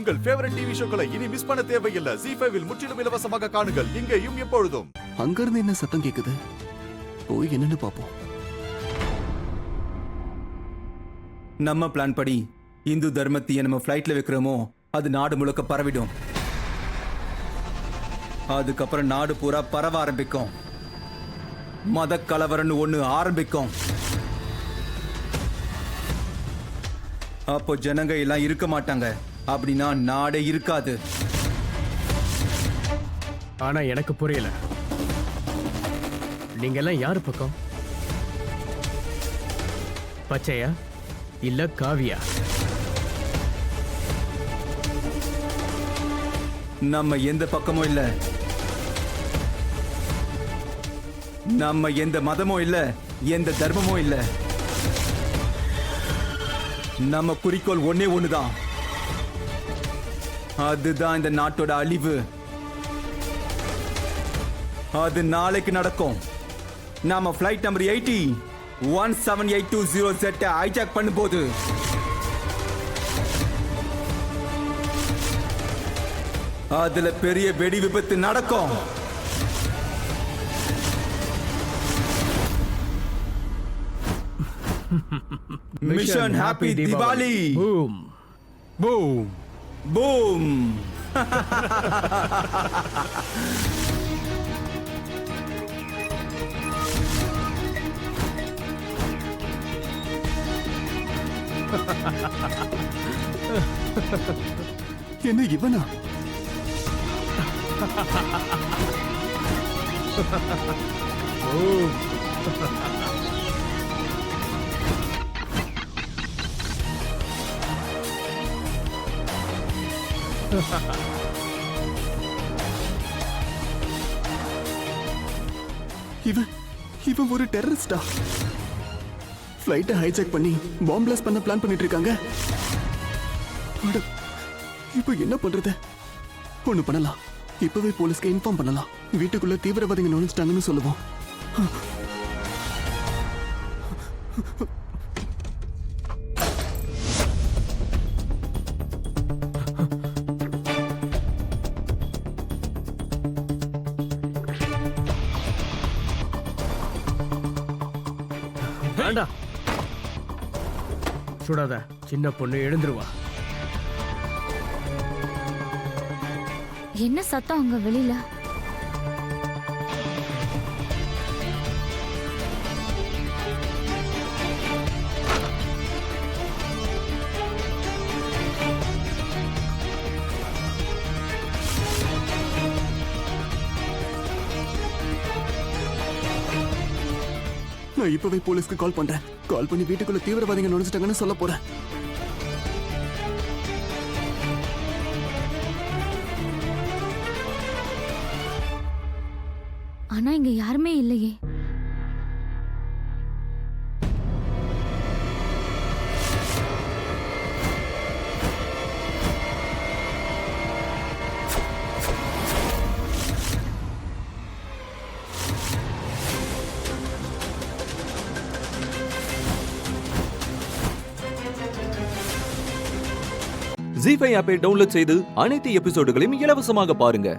உங்கள் favourite TV ஷோக்களை இனி miss பண்ண தேவையில்லை. ZEE5 இல் முற்றிலும் இலவசமாக காணுங்கள், இங்கேயும் எப்பொழுதும். அங்க இருந்து என்ன சத்தம் கேக்குது? போய் என்னன்னு பாப்போம். நம்ம பிளான் படி இந்து தர்மத்தையே நம்ம ஃப்ளைட்ல வைக்கிறோமோ அது நாடு முழுக்க பரவிடும். அதுக்கப்புறம் நாடு பூரா பரவ ஆரம்பிக்கும். மத கலவரன்னு ஒண்ணு ஆரம்பிக்கும். அப்போ ஜனங்க எல்லாம் இருக்க மாட்டாங்க. அப்படின்னா நாடே இருக்காது. ஆனா எனக்கு புரியல, நீங்க எல்லாம் யாரு பக்கம்? பச்சையா இல்ல காவியா? நம்ம எந்த பக்கமும் இல்ல, நம்ம எந்த மதமும் இல்ல, எந்த தர்மமும் இல்ல. நம்ம குறிக்கோள் ஒன்னே ஒண்ணுதான். அதுதான் இந்த நாட்டோட அழிவு. அது நாளைக்கு நடக்கும். நாம ஃபிளைட் நம்பர் 80 17820 ஹைஜாக் பண்ணும்போது அதுல பெரிய வெடி விபத்து நடக்கும். Mission happy Diwali. Boom boom boom. என்ன இவனா? பூம். இவன் ஒரு டெரரிஸ்டா? ஃப்ளைட்டை ஹைஜாக் பண்ணி பாம்பு பிளாஸ்ட் பண்ண பிளான் பண்ணிட்டு இருக்காங்க. அட, இப்போ என்ன பண்றது? ஒண்ணு பண்ணலாம். இப்பவே போலீஸ்க்கு இன்ஃபார்ம் பண்ணலாம். வீட்டுக்குள்ள தீவிரவாதிகள் நுழைஞ்சிட்டாங்கன்னு சொல்லுவோம். வேண்டாம், சுடாத. சின்ன பொண்ணு எழுந்துருவா. என்ன சத்தம் அங்க வெளியில? நான் இப்பவே போலீஸ்க்கு கால் பண்றேன். கால் பண்ணி வீட்டுக்குள்ள தீவிரவாதிகள் நுழைஞ்சிட்டாங்கன்னு சொல்ல போறேன். ஆனா இங்க யாருமே இல்லையே. ZEE5 ஆப்பை டவுன்லோட் செய்து அனைத்து எபிசோடுகளையும் இலவசமாக பாருங்க.